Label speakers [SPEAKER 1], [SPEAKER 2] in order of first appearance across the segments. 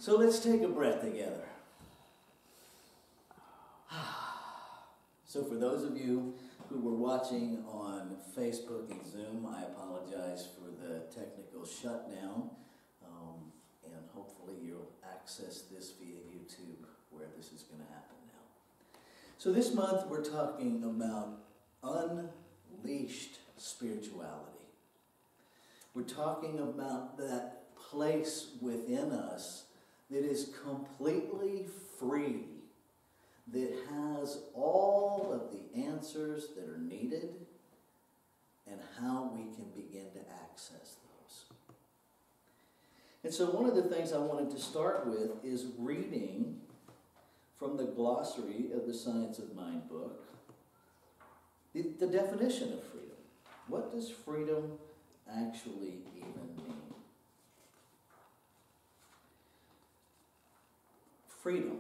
[SPEAKER 1] So let's take a breath together. So for those of you who were watching on Facebook and Zoom, I apologize for the technical shutdown. And hopefully you'll access this via YouTube where this is going to happen now. So this month we're talking about unleashed spirituality. We're talking about that place within us that is completely free, that has all of the answers that are needed, and how we can begin to access those. And so one of the things I wanted to start with is reading from the glossary of the Science of Mind book, the definition of freedom. What does freedom actually even mean? Freedom.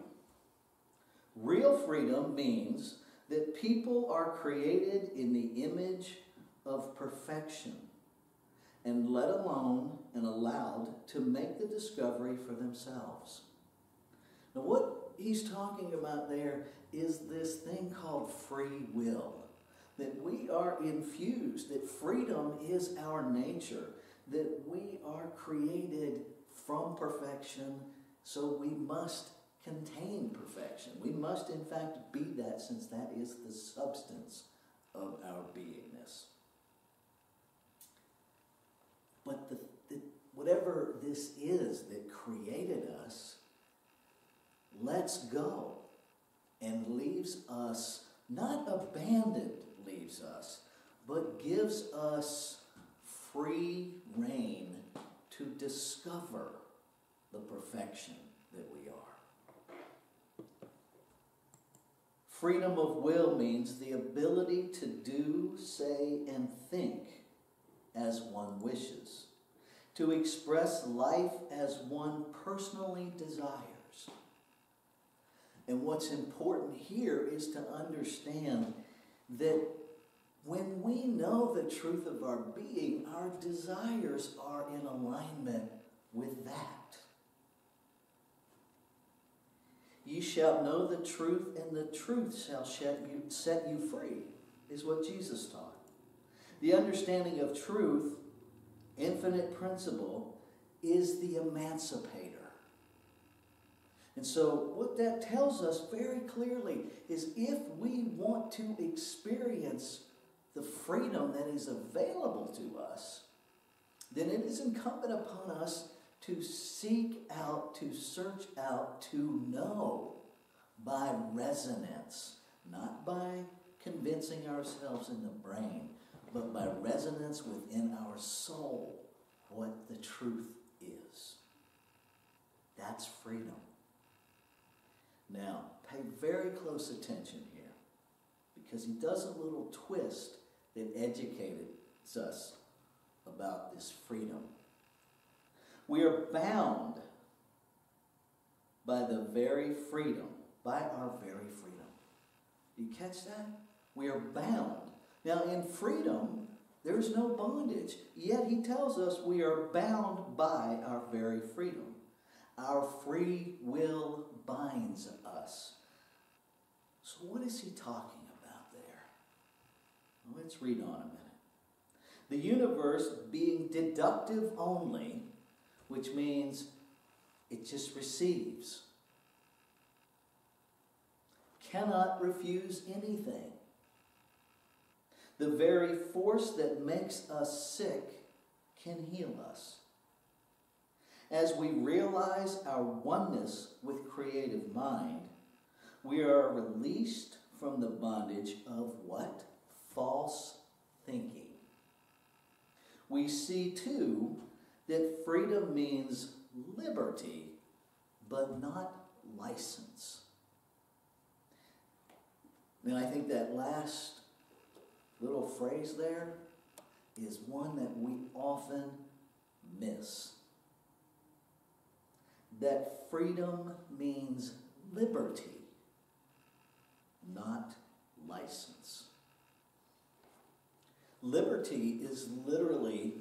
[SPEAKER 1] Real freedom means that people are created in the image of perfection and let alone and allowed to make the discovery for themselves. Now what he's talking about there is this thing called free will, that we are infused, that freedom is our nature, that we are created from perfection, so we must contain perfection. We must in fact be that, since that is the substance of our beingness. But whatever this is that created us lets go and leaves us, not abandoned leaves us, but gives us free rein to discover the perfection that we are. Freedom of will means the ability to do, say, and think as one wishes, to express life as one personally desires. And what's important here is to understand that when we know the truth of our being, our desires are in alignment with that. Ye shall know the truth, and the truth shall set you free, is what Jesus taught. The understanding of truth, infinite principle, is the emancipator. And so what that tells us very clearly is if we want to experience the freedom that is available to us, then it is incumbent upon us to seek out, to search out, to know by resonance, not by convincing ourselves in the brain, but by resonance within our soul, what the truth is. That's freedom. Now, pay very close attention here, because he does a little twist that educates us about this freedom. We are bound by the very freedom, by our very freedom. You catch that? We are bound. Now in freedom, there's no bondage. Yet he tells us we are bound by our very freedom. Our free will binds us. So what is he talking about there? Well, let's read on a minute. The universe being deductive only, which means it just receives, cannot refuse anything. The very force that makes us sick can heal us. As we realize our oneness with creative mind, we are released from the bondage of what? False thinking. We see too that freedom means liberty, but not license. Now, I think that last little phrase there is one that we often miss. That freedom means liberty, not license. Liberty is literally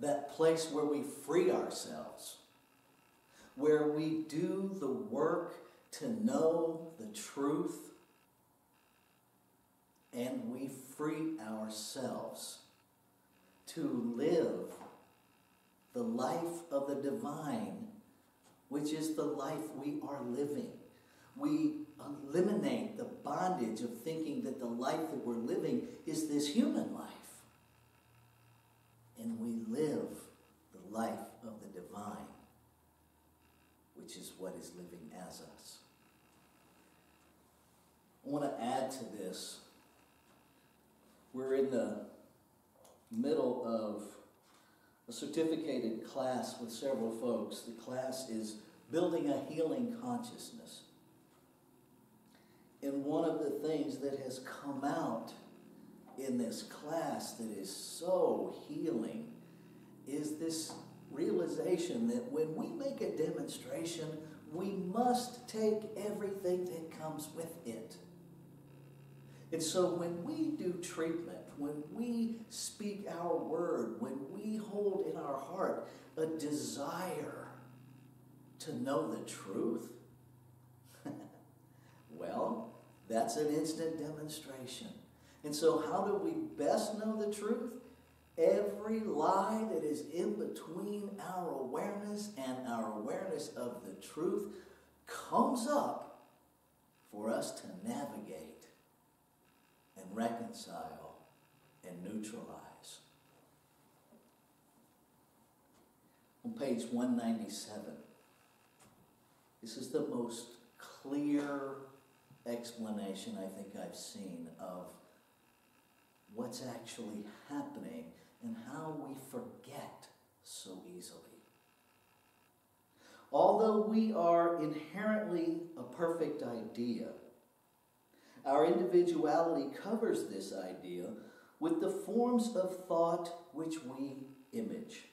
[SPEAKER 1] that place where we free ourselves where we do the work to know the truth and we free ourselves to live the life of the divine, which is the life we are living. We eliminate the bondage of thinking that the life that we're living is this human life. And we live the life of the divine, which is what is living as us. I want to add to this. We're in the middle of a certificated class with several folks. The class is Building a Healing Consciousness. And one of the things that has come out in this class that is so healing is this realization that when we make a demonstration, we must take everything that comes with it. And so when we do treatment, when we speak our word, when we hold in our heart a desire to know the truth, well, that's an instant demonstration. And so how do we best know the truth? Every lie that is in between our awareness and our awareness of the truth comes up for us to navigate and reconcile and neutralize. On page 197, this is the most clear explanation I think I've seen of what's actually happening and how we forget so easily. Although we are inherently a perfect idea, our individuality covers this idea with the forms of thought which we image.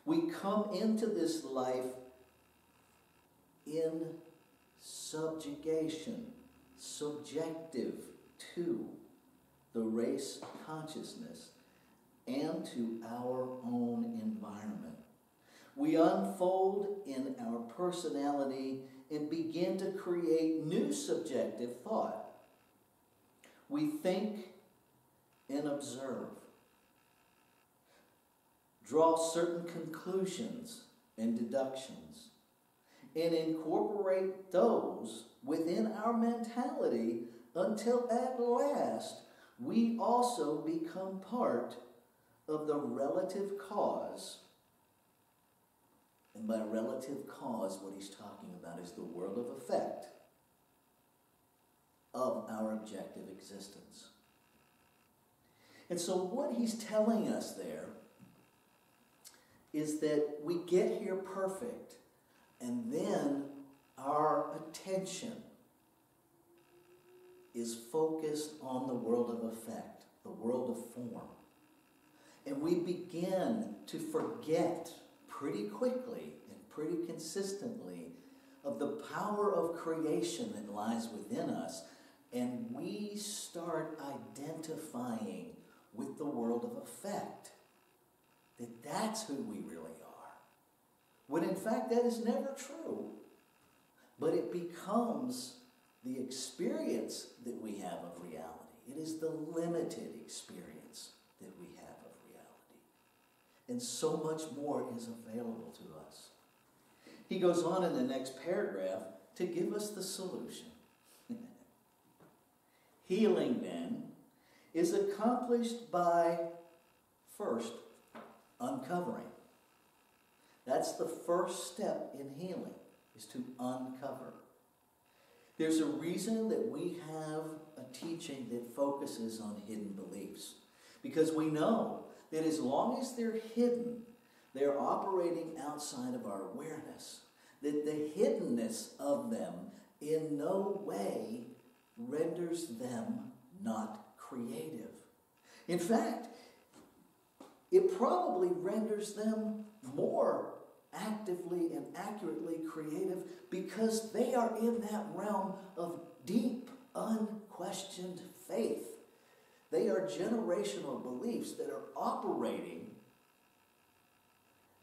[SPEAKER 1] We come into this life in subjugation, subjective to the race consciousness and to our own environment. We unfold in our personality and begin to create new subjective thought. We think and observe, draw certain conclusions and deductions, and incorporate those within our mentality until at last we also become part of the relative cause. And by relative cause, what he's talking about is the world of effect of our objective existence. And so what he's telling us there is that we get here perfect, and then our attention is focused on the world of effect, the world of form. And we begin to forget pretty quickly and pretty consistently of the power of creation that lies within us, and we start identifying with the world of effect, that that's who we really are. When in fact that is never true, but it becomes the experience that we have of reality. It is the limited experience that we have of reality. And so much more is available to us. He goes on in the next paragraph to give us the solution. Healing, then, is accomplished by, first, uncovering. That's the first step in healing, is to uncover. There's a reason that we have a teaching that focuses on hidden beliefs. Because we know that as long as they're hidden, they're operating outside of our awareness. That the hiddenness of them in no way renders them not creative. In fact, it probably renders them more actively and accurately creative because they are in that realm of deep, unquestioned faith. They are generational beliefs that are operating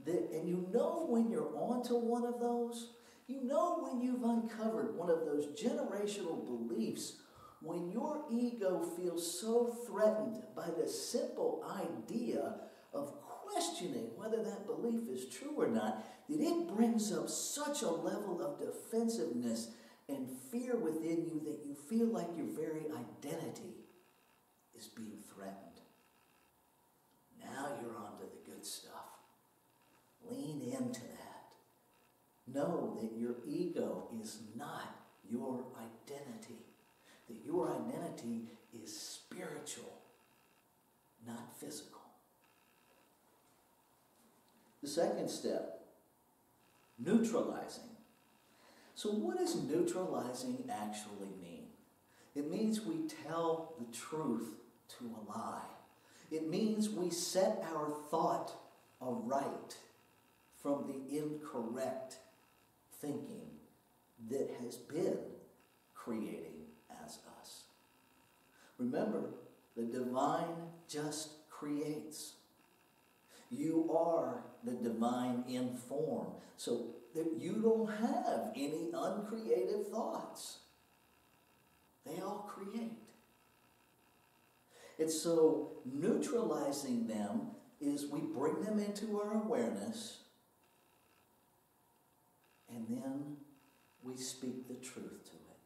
[SPEAKER 1] And you know when you're onto one of those, you know when you've uncovered one of those generational beliefs, when your ego feels so threatened by the simple idea of questioning whether that belief is true or not, that it brings up such a level of defensiveness and fear within you that you feel like your very identity is being threatened. Now you're onto the good stuff. Lean into that. Know that your ego is not your identity. That your identity is spiritual, not physical. The second step, neutralizing. So what does neutralizing actually mean? It means we tell the truth to a lie. It means we set our thought aright from the incorrect thinking that has been creating as us. Remember, the divine just creates. You are the divine in form, so that you don't have any uncreative thoughts. They all create. And so neutralizing them is we bring them into our awareness, and then we speak the truth to it.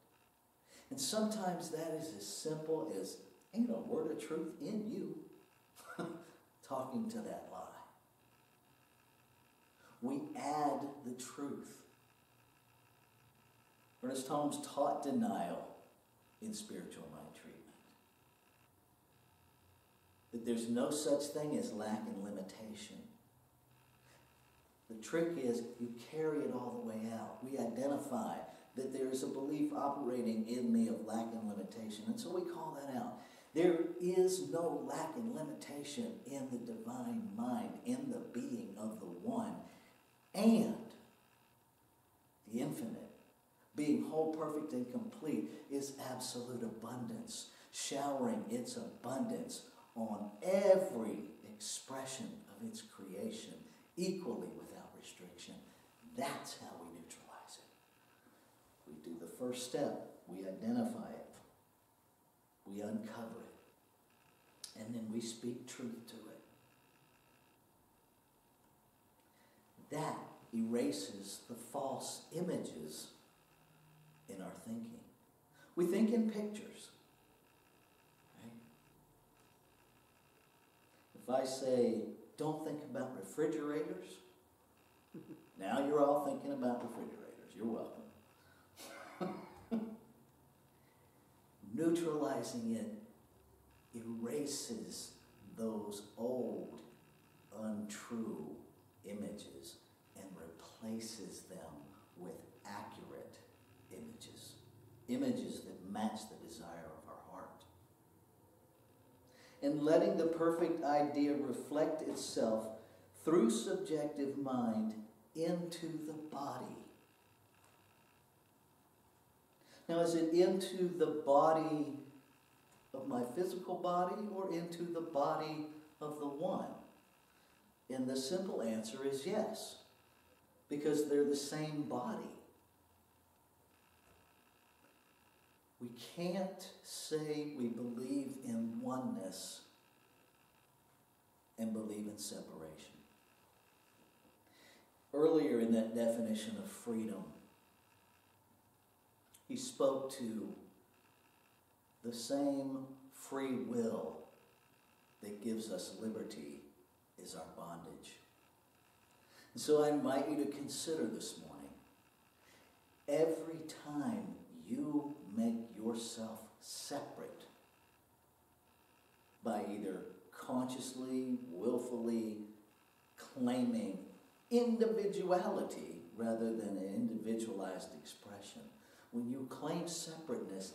[SPEAKER 1] And sometimes that is as simple as, ain't a word of truth in you, talking to that lie. We add the truth. Ernest Holmes taught denial in spiritual mind treatment. That there's no such thing as lack and limitation. The trick is you carry it all the way out. We identify that there is a belief operating in me of lack and limitation, and so we call that out. There is no lack and limitation in the divine mind, in the being of the one, and the infinite. Being whole, perfect, and complete is absolute abundance, showering its abundance on every expression of its creation, equally without restriction. That's how we neutralize it. We do the first step. We identify it. We uncover it. And then we speak truth to it. That erases the false images in our thinking. We think in pictures. Right? If I say, don't think about refrigerators, now you're all thinking about refrigerators. You're welcome. Neutralizing it erases those old, untrue images and replaces them with accurate images. Images that match the desire of our heart. And letting the perfect idea reflect itself through subjective mind into the body. Now, is it into the body of my physical body or into the body of the one? And the simple answer is yes, because they're the same body. We can't say we believe in oneness and believe in separation. Earlier in that definition of freedom, he spoke to the same free will that gives us liberty is our bondage. And so I invite you to consider this morning, every time you make yourself separate by either consciously, willfully claiming individuality rather than an individualized expression, when you claim separateness,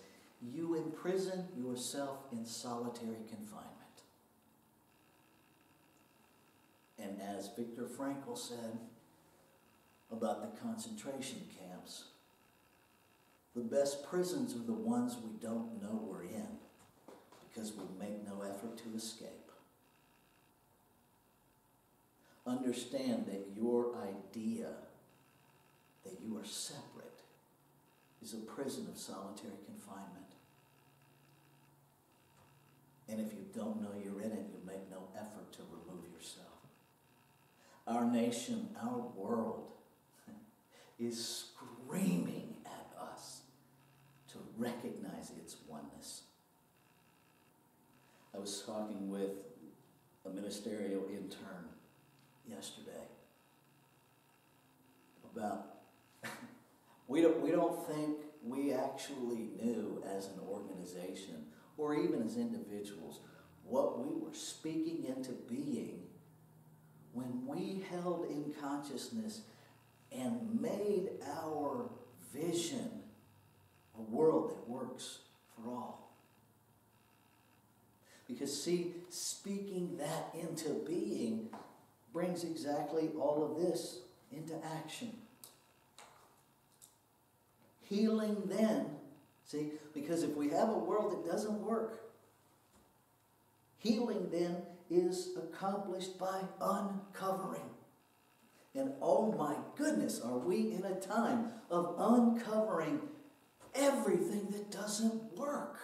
[SPEAKER 1] you imprison yourself in solitary confinement. And as Viktor Frankl said about the concentration camps, the best prisons are the ones we don't know we're in because we make no effort to escape. understand that your idea that you are separate is a prison of solitary confinement. And if you don't know you're in it, you make no effort to remove yourself. Our nation, our world is screaming at us to recognize its oneness. I was talking with a ministerial intern yesterday about we don't think we actually knew as an organization or even as individuals what we were speaking into being when we held in consciousness and made our vision a world that works for all. Because see, speaking that into being brings exactly all of this into action. Healing then, see, because if we have a world that doesn't work, healing then is accomplished by uncovering. And oh my goodness, are we in a time of uncovering everything that doesn't work?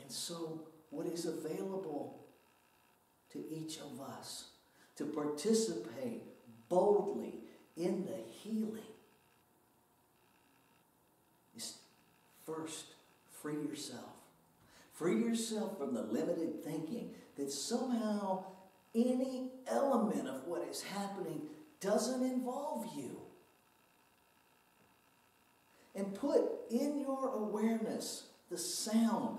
[SPEAKER 1] And so what is available to each of us to participate boldly in the healing is first, free yourself. Free yourself from the limited thinking that somehow any element of what is happening doesn't involve you. And put in your awareness the sound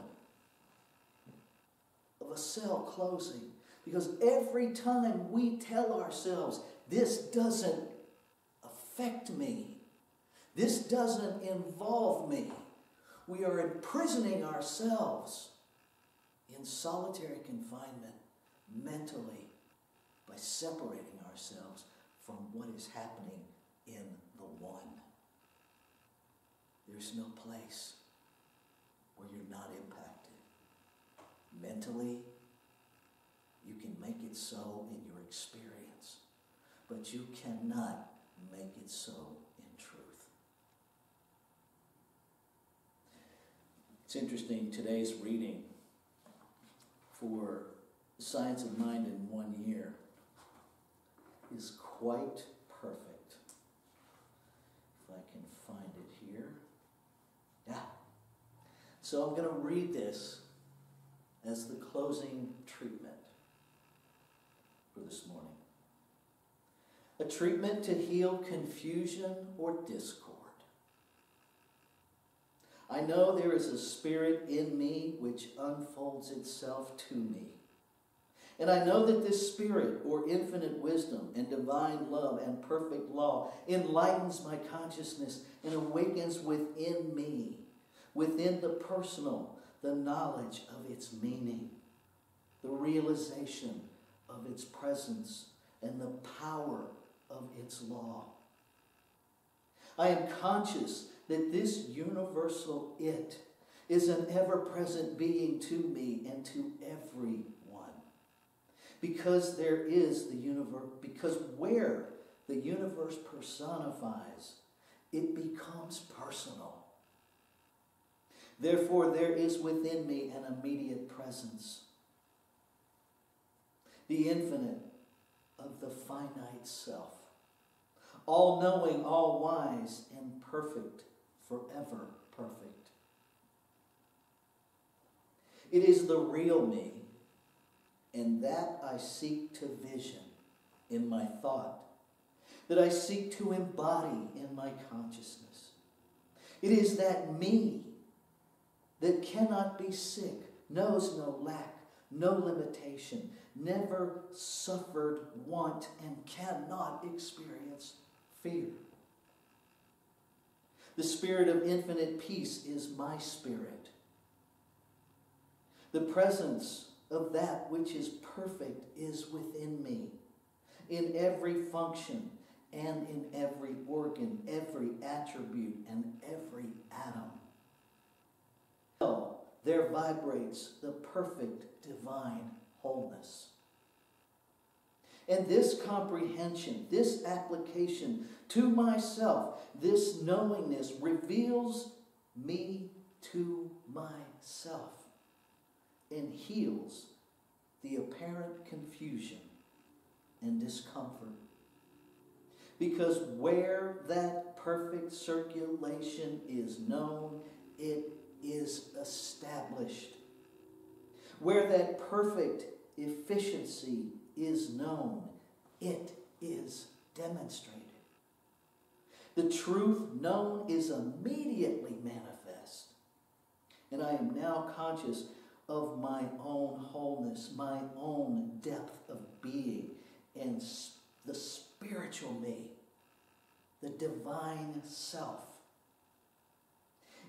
[SPEAKER 1] of a cell closing. Because every time we tell ourselves, this doesn't affect me, this doesn't involve me, we are imprisoning ourselves in solitary confinement mentally by separating ourselves from what is happening in the one. There's no place where you're not impacted. Mentally, you can make it so in your experience, but you cannot make it so in truth. It's interesting, today's reading for Science of Mind in 1 year is quite perfect. If I can find it here. Yeah. So I'm going to read this as the closing treatment for this morning. A treatment to heal confusion or discord. I know there is a spirit in me which unfolds itself to me. And I know that this spirit, or infinite wisdom and divine love and perfect law, enlightens my consciousness and awakens within me, within the personal, the knowledge of its meaning, the realization of its presence, and the power of its law. I am conscious that this universal it is an ever-present being to me and to everyone. Because there is the universe, because where the universe personifies, it becomes personal. Therefore, there is within me an immediate presence, the infinite of the finite self, all-knowing, all-wise, and perfect, forever perfect. It is the real me, and that I seek to vision in my thought, that I seek to embody in my consciousness. It is that me that cannot be sick, knows no lack, no limitation, never suffered want, and cannot experience fear. The spirit of infinite peace is my spirit. The presence of that which is perfect is within me, in every function and in every organ, every attribute, and every atom. There vibrates the perfect divine wholeness. And this comprehension, this application to myself, this knowingness reveals me to myself and heals the apparent confusion and discomfort. Because where that perfect circulation is known, it is established. Where that perfect efficiency is known, it is demonstrated. The truth known is immediately manifest. And I am now conscious of my own wholeness, my own depth of being, and the spiritual me, the divine self.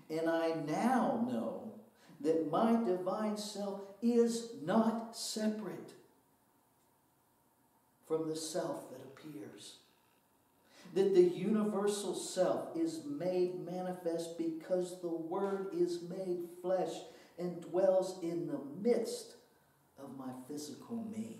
[SPEAKER 1] And I now know that my divine self is not separate from the self that appears. That the universal self is made manifest because the Word is made flesh and dwells in the midst of my physical me.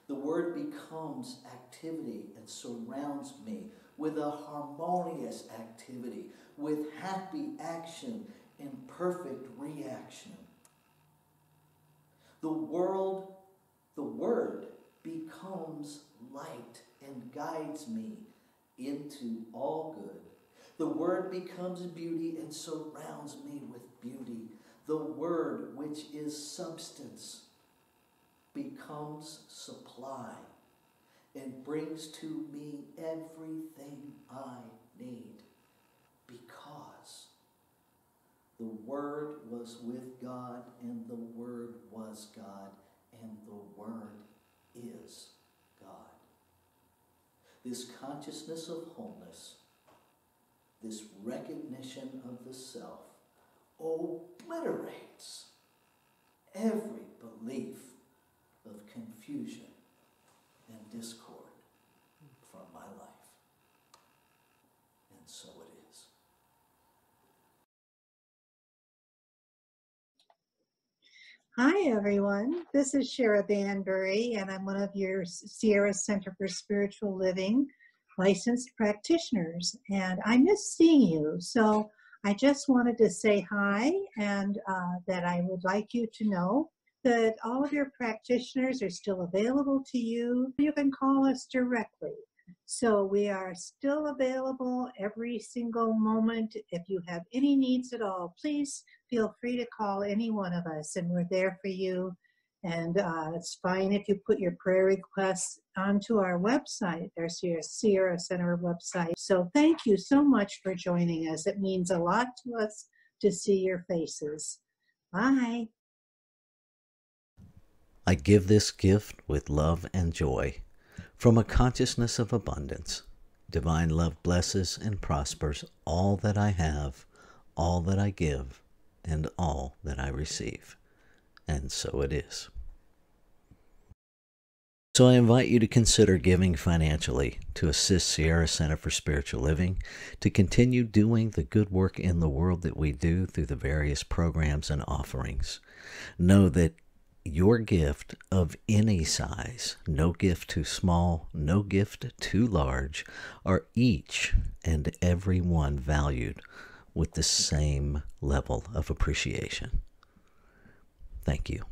[SPEAKER 1] The Word becomes activity and surrounds me with a harmonious activity, with happy action and perfect reaction. The Word becomes light and guides me into all good. The Word becomes beauty and surrounds me with beauty. The Word, which is substance, becomes supply and brings to me everything I need, because the Word was with God, and the Word was God, and the Word is God. This consciousness of wholeness, this recognition of the self, obliterates every belief of confusion and discord from my life. And so it is.
[SPEAKER 2] Hi, everyone. This is Shara Banbury, and I'm one of your Sierra Center for Spiritual Living licensed practitioners. And I miss seeing you, so I just wanted to say hi, and that I would like you to know that all of your practitioners are still available to you. You can call us directly. So we are still available every single moment. If you have any needs at all, please feel free to call any one of us, and we're there for you. And it's fine if you put your prayer requests onto our website, our Sierra Center website. So thank you so much for joining us. It means a lot to us to see your faces. Bye.
[SPEAKER 3] I give this gift with love and joy. From a consciousness of abundance, divine love blesses and prospers all that I have, all that I give, and all that I receive. And so it is. So I invite you to consider giving financially to assist Sierra Center for Spiritual Living to continue doing the good work in the world that we do through the various programs and offerings. Know that your gift of any size, no gift too small, no gift too large, are each and every one valued with the same level of appreciation. Thank you.